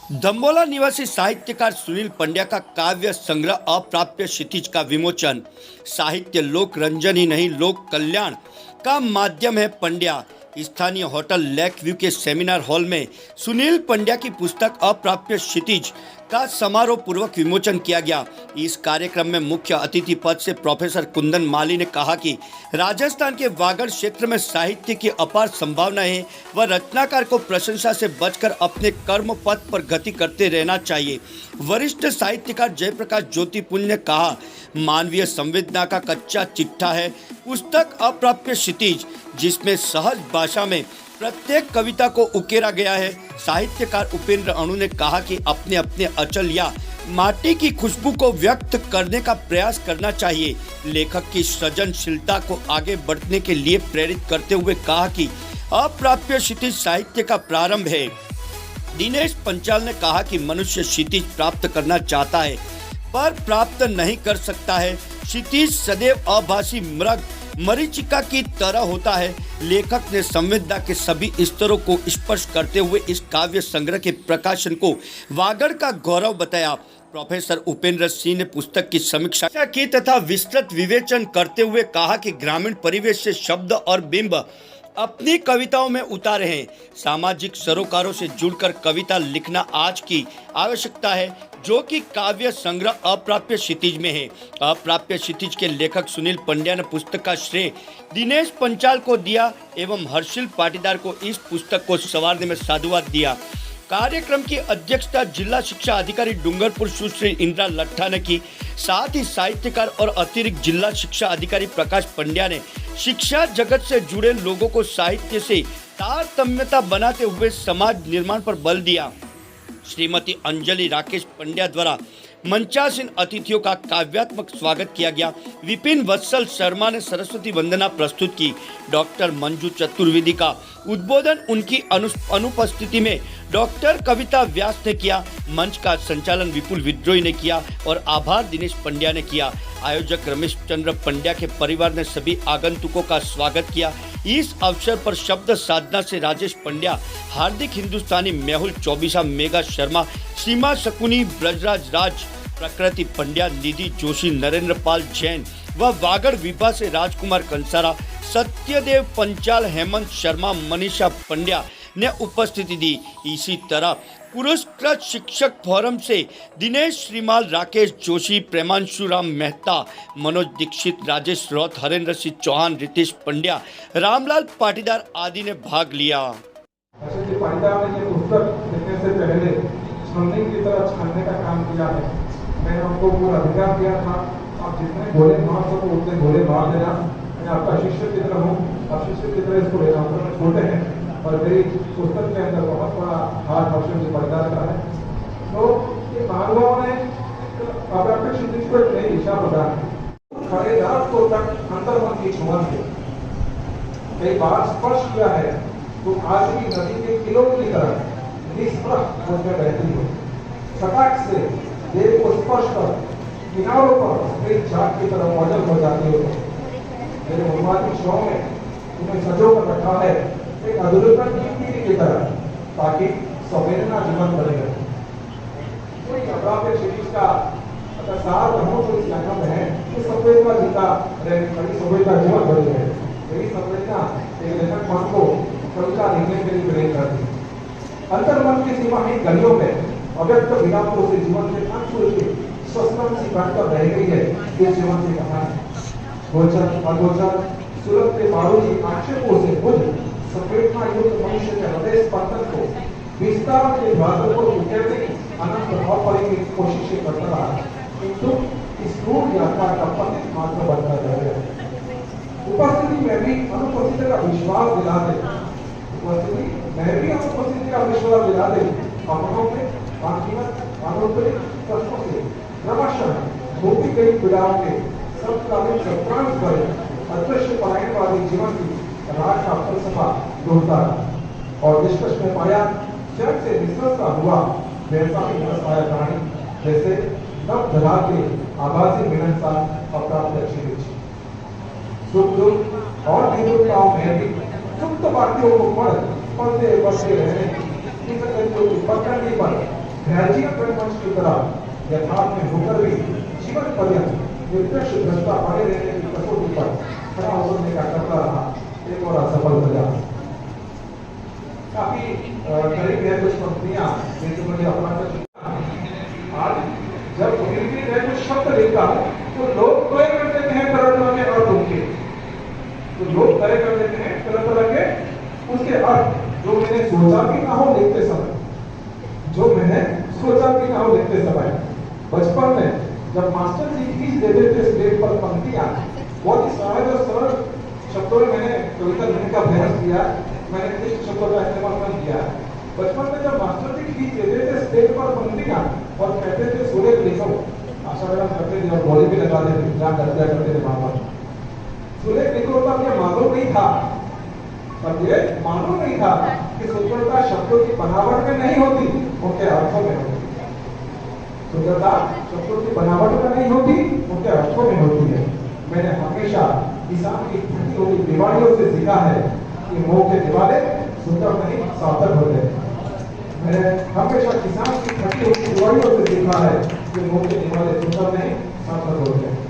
दंबोला निवासी साहित्यकार सुनील पंड्या का काव्य संग्रह अप्राप्य क्षितिज का विमोचन। साहित्य लोक रंजन ही नहीं, लोक कल्याण का माध्यम है। पंड्या स्थानीय होटल लेक व्यू के सेमिनार हॉल में सुनील पंड्या की पुस्तक अप्राप्य क्षितिज का समारोह पूर्वक विमोचन किया गया। इस कार्यक्रम में मुख्य अतिथि पद से प्रोफेसर कुंदन माली ने कहा कि राजस्थान के वागड़ क्षेत्र में साहित्य की अपार संभावना है व रचनाकार को प्रशंसा से बचकर अपने कर्म पथ पर गति करते रहना चाहिए। वरिष्ठ साहित्यकार जयप्रकाश ज्योतिपुंज ने कहा, मानवीय संवेदना का कच्चा चिट्ठा है पुस्तक अप्राप्य क्षितिज, जिसमें सहज भाषा में प्रत्येक कविता को उकेरा गया है। साहित्यकार उपेंद्र अणु ने कहा कि अपने अपने अचल या माटी की खुशबू को व्यक्त करने का प्रयास करना चाहिए। लेखक की सृजनशीलता को आगे बढ़ने के लिए प्रेरित करते हुए कहा कि अप्राप्य क्षितिज साहित्य का प्रारंभ है। दिनेश पंचाल ने कहा कि मनुष्य क्षितिज प्राप्त करना चाहता है पर प्राप्त नहीं कर सकता है। क्षितिज सदैव अभासी मृग मरीचिका की तरह होता है। लेखक ने संवेदना के सभी स्तरों को स्पर्श करते हुए इस काव्य संग्रह के प्रकाशन को वागड़ का गौरव बताया। प्रोफेसर उपेंद्र सिंह ने पुस्तक की समीक्षा की तथा विस्तृत विवेचन करते हुए कहा कि ग्रामीण परिवेश से शब्द और बिंब अपनी कविताओं में उतारे हैं। सामाजिक सरोकारों से जुड़कर कविता लिखना आज की आवश्यकता है, जो कि काव्य संग्रह अप्राप्य क्षितिज में है। अप्राप्य क्षितिज के लेखक सुनील पंड्या ने पुस्तक का श्रेय दिनेश पंचाल को दिया एवं हर्षिल पाटीदार को इस पुस्तक को संवारने में साधुवाद दिया। कार्यक्रम की अध्यक्षता जिला शिक्षा अधिकारी डूंगरपुर सुश्री इंदिरा लट्ठा ने की। साथ ही साहित्यकार और अतिरिक्त जिला शिक्षा अधिकारी प्रकाश पंड्या ने शिक्षा जगत से जुड़े लोगों को साहित्य से तारतम्यता बनाते हुए समाज निर्माण पर बल दिया। श्रीमती अंजलि राकेश पंड्या द्वारा मंचासीन अतिथियों का काव्यात्मक स्वागत किया गया। विपिन वत्सल शर्मा ने सरस्वती वंदना प्रस्तुत की। डॉक्टर मंजू चतुर्वेदी का उद्बोधन उनकी अनुपस्थिति में डॉक्टर कविता व्यास ने किया। मंच का संचालन विपुल विद्रोही ने किया और आभार दिनेश पंड्या ने किया। आयोजक रमेश चंद्र पंड्या के परिवार ने सभी आगंतुकों का स्वागत किया। इस अवसर पर शब्द साधना से राजेश पंड्या, हार्दिक हिंदुस्तानी, मेहुल चौबीसा, मेगा शर्मा, सीमा शकुनी, ब्रजराज राज, प्रकृति पंड्या, निधि जोशी, नरेंद्र पाल जैन व वागड़ विभा से राजकुमार कंसारा, सत्यदेव पंचाल, हेमंत शर्मा, मनीषा पंड्या ने उपस्थिति दी। इसी तरह पुरस्कृत शिक्षक फोरम से दिनेश श्रीमाल, राकेश जोशी, प्रेमांशु राम मेहता, मनोज दीक्षित, राजेश रौत, हरेंद्र सिंह चौहान, रितेश पंड्या, रामलाल पाटीदार आदि ने भाग लिया। पाटीदार ने पुस्तक लिखने से पहले छानने की तरह छानने का काम किया है। मैंने उनको पूरा अधिकार दिया था, आप जितने गोले मार सको उतने गोले मार देना। मैं आपका शिष्य की तरह हूँ, आप शिष्य की तरह इसको लेना। छोटे हैं और मेरी पुस्तक के अंदर बहुत बड़ा हाथ भाषण से पाटीदार का है। तो ये महानुभाव ने अप्राप्य क्षितिज को एक नई दिशा प्रदान की। खड़े रास्तों तक अंतर्मन की छुमन से कई बार स्पर्श किया है तो आज भी नदी के किलों की तरह निष्प्रह होकर बहती है। सटाक से देव को स्पर्श कर किनारों पर एक झाग की तरह मौजूद हो जाती है। मेरे मनमानी शो में उन्हें सजो कर रखा है एक अधूरा की तरह, ताकि संवेदना जीवन बने रहे। कोई अप्राप्य क्षितिज का अगर सार रहो तो इस लेखन में है कि संवेदना जीता रहे, संवेदना जीवन बनी रहे। यही संवेदना एक लेखक मन को कविता लिखने के लिए प्रेरित करती है। अंतर्मन की सीमा ही गलियों में अव्यक्त विलापों से जीवन के अंशुल के श्वसन सी बढ़कर रह गई है। ये जीवन की कहानी गोचर अगोचर सुलभ के मारूरी आक्षेपों से बुझ संवेदना युक्त मनुष्य के हृदय स्पंदन को विस्तार के द्वारों को उकेरने की अनंत भाव पर की कोशिशें करता रहा, किंतु इस क्रूर यात्रा का पतित मात्र बनता रह गया। उपस्थिति में भी अनुपस्थिति का विश्वास दिला दे, उपस्थिति में भी अनुपस्थिति का विश्वास दिला दे। अपनों में अनुत्तरित प्रश्नों से क्रमशः धोपी गई पीड़ाओं के सबकालीन सत्रांश पर अदृश्य पलायनवादी जीवन की राज का फलसफा ढूंढता और निष्कर्ष में पाया जब से निष्कर्षता हुआ वैसा ही रस पाया कहानी, जैसे नव धरा के आभासी मिलन सा अप्राप्त क्षितिज। सुख दुख और विदुरताओं में भी सुप्त वाक्यों को पढ़ते बढ़ते रहने की पकड़ने पर भयाजीवन रंगमंच की तरह यथार्थ में होकर भी जीवन पर्यंत निरपेक्ष दृष्टा बने रहने की कसौटी पर खड़ा उतरने का करता रहा एक और असफल प्रयास। काफी करीब है कुछ कंपनियां जिनको मुझे अपना आज जब इंग्लिश में कुछ शब्द लिखता हूं तो लोग तय कर देते हैं तरह तरह के अर्थ उनके, तो लोग तय कर देते हैं तरह तरह के उसके अर्थ जो मैंने सोचा भी ना हो लिखते समय, जो मैंने सोचा भी ना हो लिखते समय। बचपन में जब मास्टर जी खींच देते थे स्लेट पर पंक्तियां, बहुत ही सहज और सरल शब्दों में मैंने कविता लिखने का प्रयास किया, मैंने कुछ शब्दों का इस्तेमाल कम किया। बचपन में जब मास्टर जी खींच देते थे स्लेट पर पंक्तियां और कहते थे सुलेख लिखो, आशा व्यक्त करते थे और बोली भी लगा देते थे, क्या करते थे वहां पर सुलेख लिखो, तब ये मालूम नहीं था, तब ये मालूम नहीं था कि सुंदरता शब्दों की बनावट में नहीं होती, उनके अर्थों में होती है। सुंदरता शब्दों की बनावट में नहीं होती, उनके अर्थों में होती है। मैंने हमेशा किसान की फटी हुई दिवालियों से सीखा है कि मोह के दिवाले सुंदर नहीं सार्थक होते हैं। मैंने हमेशा किसान की फटी हुई दिवालियों से सीखा है कि मोह के दिवाले सुंदर नहीं सार्थक होते हैं।